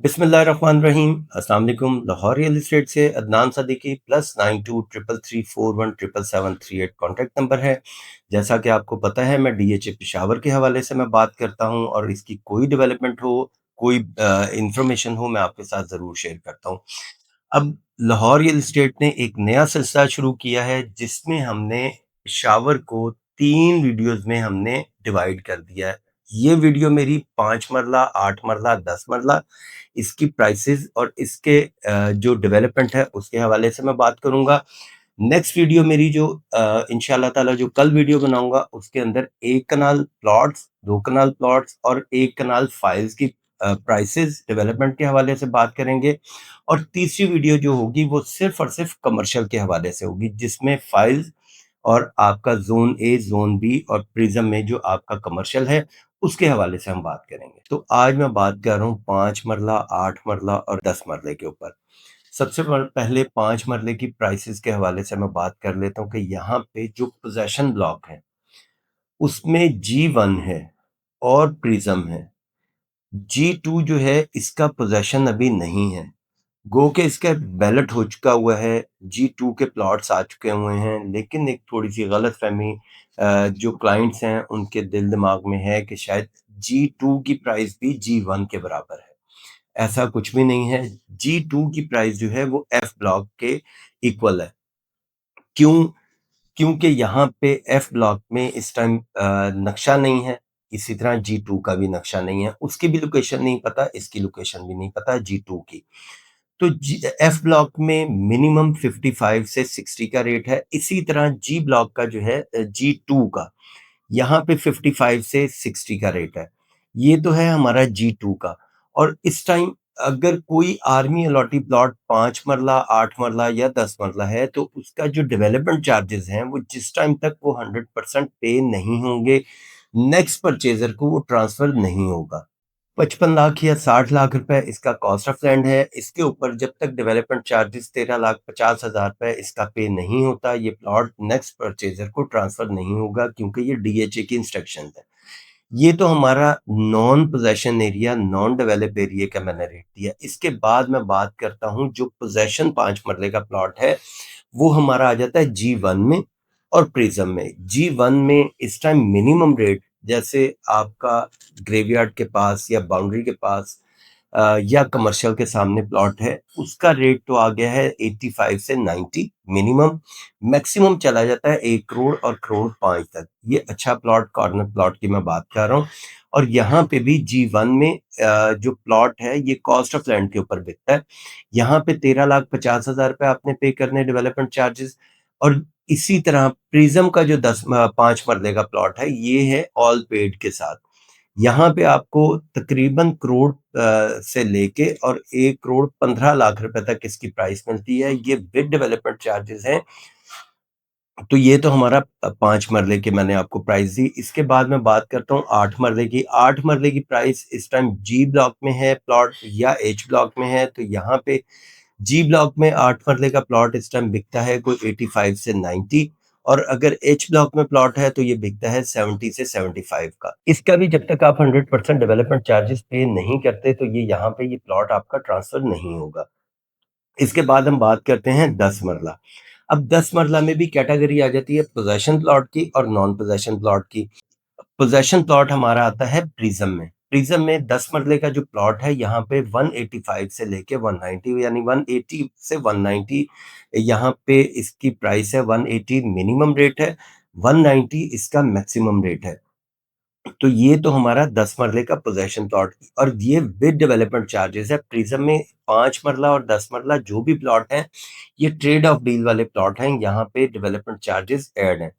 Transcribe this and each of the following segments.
बिस्मिल्लाहिर्रहमानिर्रहीम। अस्सलाम वालेकुम। लाहौर रियल एस्टेट से अदनान सदीकी +923334177738 कॉन्टैक्ट नंबर है। जैसा कि आपको पता है मैं डीएचए पेशावर के हवाले से मैं बात करता हूं और इसकी कोई डेवलपमेंट हो, कोई इंफॉर्मेशन हो, मैं आपके साथ ज़रूर शेयर करता हूं। अब लाहौर रियल एस्टेट ने एक नया सिलसिला शुरू किया है जिसमें हमने पेशावर को 3 वीडियोज़ में हमने डिवाइड कर दिया है। ये वीडियो मेरी 5 मरला, 8 मरला, 10 मरला इसकी प्राइसेस और इसके जो डेवलपमेंट है उसके हवाले से मैं बात करूंगा। नेक्स्ट वीडियो मेरी जो इंशाल्लाह ताला जो कल वीडियो बनाऊंगा उसके अंदर 1 कनाल प्लॉट्स, 2 कनाल प्लॉट्स और 1 कनाल फाइल्स की प्राइसेस डेवलपमेंट के हवाले से बात करेंगे। और तीसरी वीडियो जो होगी वो सिर्फ और सिर्फ कमर्शियल के हवाले से होगी जिसमें फाइल्स और आपका ज़ोन ए, ज़ोन बी और प्रिज्म में जो आपका कमर्शियल है, उसके हवाले से हम बात करेंगे। तो आज मैं बात कर रहा हूँ 5 मरला, 8 मरला और 10 मरले के ऊपर। सबसे पहले 5 मरले की प्राइसेस के हवाले से मैं बात कर लेता हूँ कि यहाँ पे जो पोज़ेशन ब्लॉक है, उसमें G1 है और प्रिज्म है। G2 जो है इसका पोज़ेशन अभी नहीं है। गो के इसका बैलेट हो चुका हुआ है, G2 के प्लॉट्स आ चुके हुए हैं, लेकिन एक थोड़ी-सी गलतफ़हमी जो क्लाइंट्स हैं उनके दिल दिमाग में है कि शायद G2 की प्राइस भी G1 के बराबर है। ऐसा कुछ भी नहीं है। G2 की प्राइस जो है वो F ब्लॉक के इक्वल है। क्यों? क्योंकि यहाँ पे एफ ब्लॉक में इस टाइम नक्शा नहीं है, इसी तरह G2 का भी नक्शा नहीं है। उसकी भी लोकेशन नहीं पता, इसकी लोकेशन भी नहीं पता G2 की। तो एफ ब्लॉक में मिनिमम 55 से 60 का रेट है। इसी तरह जी ब्लॉक का जो है G2 का यहाँ पे 55 से 60 का रेट है। ये तो है हमारा G2 का। और इस टाइम अगर कोई आर्मी अलॉटी प्लॉट 5 मरला, 8 मरला या 10 मरला है तो उसका जो डेवलपमेंट चार्जेस हैं वो जिस टाइम तक वो 100% पे नहीं होंगे, नेक्स्ट परचेजर को वो ट्रांसफर नहीं होगा। 55 लाख या 60 लाख रुपए इसका कॉस्ट ऑफ लैंड है। इसके ऊपर जब तक डेवलपमेंट चार्जेस 13,50,000 रुपए इसका पे नहीं होता, ये प्लॉट नेक्स्ट परचेजर को ट्रांसफर नहीं होगा क्योंकि ये डीएचए की इंस्ट्रक्शन है। ये तो हमारा non possession area, non develop area का मैंने रेट दिया। इसके बाद मैं बात करता हूँ जो पोजेशन 5 मरले का प्लॉट है वो हमारा आ जाता है G1 में और प्रिज्म में। G1 में इस टाइम मिनिमम रेट जैसे आपका ग्रेवयार्ड के पास या बाउंड्री के पास या कमर्शियल के सामने प्लॉट है, उसका रेट तो आ गया है 85 से 90 मिनिमम। मैक्सिमम चला जाता है 1 करोड़ और करोड़ 5 तक। ये अच्छा प्लॉट, कॉर्नर प्लॉट की मैं बात कर रहा हूँ। और यहाँ पे भी G1 में जो प्लॉट है ये कॉस्ट ऑफ लैंड के ऊपर बिकता है। यहाँ पे 13,50,000 रुपए आपने पे करने डेवलपमेंट चार्जेस। और इसी तरह प्रिज्म का जो 5 मरले का प्लॉट है ये है ऑल पेड के साथ। यहाँ पे आपको तकरीबन करोड़ से लेके और 1 करोड़ 15 लाख रुपए तक इसकी प्राइस मिलती है। ये विद डेवलपमेंट चार्जेस हैं। तो ये तो हमारा 5 मरले की मैंने आपको प्राइस दी। इसके बाद मैं बात करता हूँ 8 मरले की। 8 मरले की प्राइस इस टाइम जी ब्लॉक में है प्लॉट या एच ब्लॉक में है। तो यहाँ पे जी ब्लॉक में 8 मरले का प्लॉट इस टाइम बिकता है कोई 85 से 90। और अगर एच ब्लॉक में प्लॉट है तो ये बिकता है 70 से 75 का। इसका भी जब तक आप 100% डेवलपमेंट चार्जेस पे नहीं करते तो ये यहाँ पे ये प्लॉट आपका ट्रांसफर नहीं होगा। इसके बाद हम बात करते हैं 10 मरला। अब 10 मरला में भी कैटेगरी आ जाती है पोजेशन प्लॉट की और नॉन पोजेशन प्लॉट की। पोजेशन प्लॉट हमारा आता है प्रिज्म में। प्रिज्म में 10 मरले का जो प्लॉट है यहाँ पे 185 से लेके 190 यानी 180 से 190 यहाँ पे इसकी प्राइस है। 180 मिनिमम रेट है, 190 इसका मैक्सिमम रेट है। तो ये तो हमारा 10 मरले का पोजेशन प्लॉट और ये विद डेवलपमेंट चार्जेस है। प्रिज्म में 5 मरला और 10 मरला जो भी प्लॉट है ये ट्रेड ऑफ डील वाले प्लॉट हैं, यहाँ पे डेवलपमेंट चार्जेस ऐड हैं।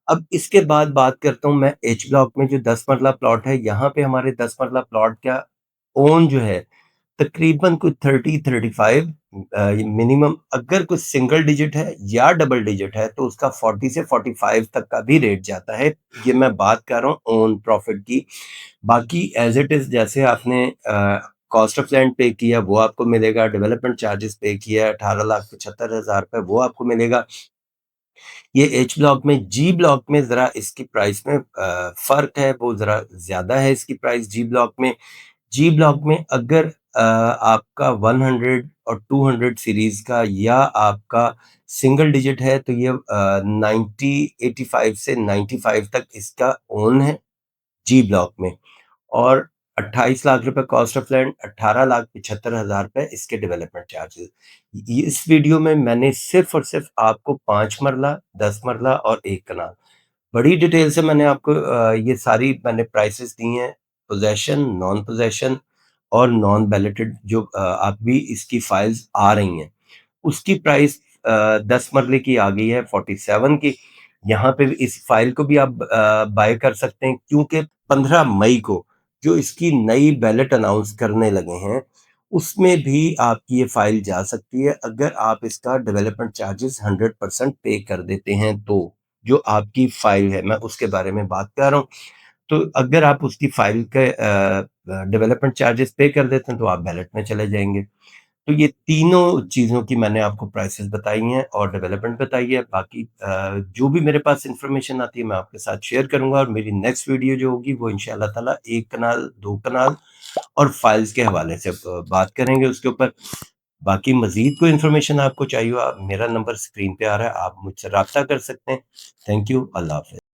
अब इसके बाद बात करता हूँ मैं एच ब्लॉक में जो 10 मरला प्लॉट है। यहाँ पे हमारे 10 मरला प्लॉट का ओन जो है तकरीबन कुछ 30-35 मिनिमम। अगर कुछ सिंगल डिजिट है या डबल डिजिट है तो उसका 40 से 45 तक का भी रेट जाता है। ये मैं बात कर रहा हूँ ओन प्रॉफिट की। बाकी एज इट इज जैसे आपने कॉस्ट ऑफ लैंड पे किया वो आपको मिलेगा, डेवलपमेंट चार्जेस पे किया 18,75,000 रुपए वो आपको मिलेगा। ये एच ब्लॉक में। जी ब्लॉक में जरा इसकी प्राइस में फर्क है, वो जरा ज्यादा है इसकी प्राइस जी ब्लॉक में। जी ब्लॉक में अगर आपका 100 और 200 सीरीज़ का, या आपका सिंगल डिजिट है तो ये 90, 85 से 95 तक इसका ओन है जी ब्लॉक में, और 28 लाख रुपए कॉस्ट ऑफ लैंड, 18,75,000 रुपए इसके डेवलपमेंट चार्जेस। इस वीडियो में मैंने सिर्फ और सिर्फ आपको 5 मरला, 10 मरला और 1 कनाल, बड़ी डिटेल से मैंने आपको ये सारी मैंने प्राइसेस दी हैं, पोजेशन, नॉन पोजेशन और नॉन बैलेटेड, जो अभी इसकी फाइल्स आ रही हैं, उसकी प्राइस 10 मरले की आ गई है 47 की। यहाँ पे भी इस फाइल को भी आप बाय कर सकते हैं, क्योंकि 15 मई को जो इसकी नई बैलेट अनाउंस करने लगे हैं, उसमें भी आपकी ये फाइल जा सकती है, अगर आप इसका डेवलपमेंट चार्जेस 100% पे कर देते हैं तो। जो आपकी फाइल है, मैं उसके बारे में बात कर रहा हूँ। तो अगर आप उसकी फाइल के डेवलपमेंट चार्जेस पे कर देते हैं तो आप बैलेट में चले जाएँगे। तो ये तीनों चीज़ों की मैंने आपको प्राइसेस बताई हैं और डेवलपमेंट बताई है। बाकी जो भी मेरे पास इन्फॉर्मेशन आती है मैं आपके साथ शेयर करूँगा, और मेरी नेक्स्ट वीडियो जो होगी वो इंशाअल्लाह ताला 1 कनाल, 2 कनाल और फाइल्स के हवाले से बात करेंगे उसके ऊपर। बाकी मज़ीद कोई इन्फॉर्मेशन आपको चाहिए हो, आप, मेरा नंबर स्क्रीन पे आ रहा है, आप मुझसे राब्ता कर सकते हैं। थैंक यू, अल्लाह हाफ़िज़।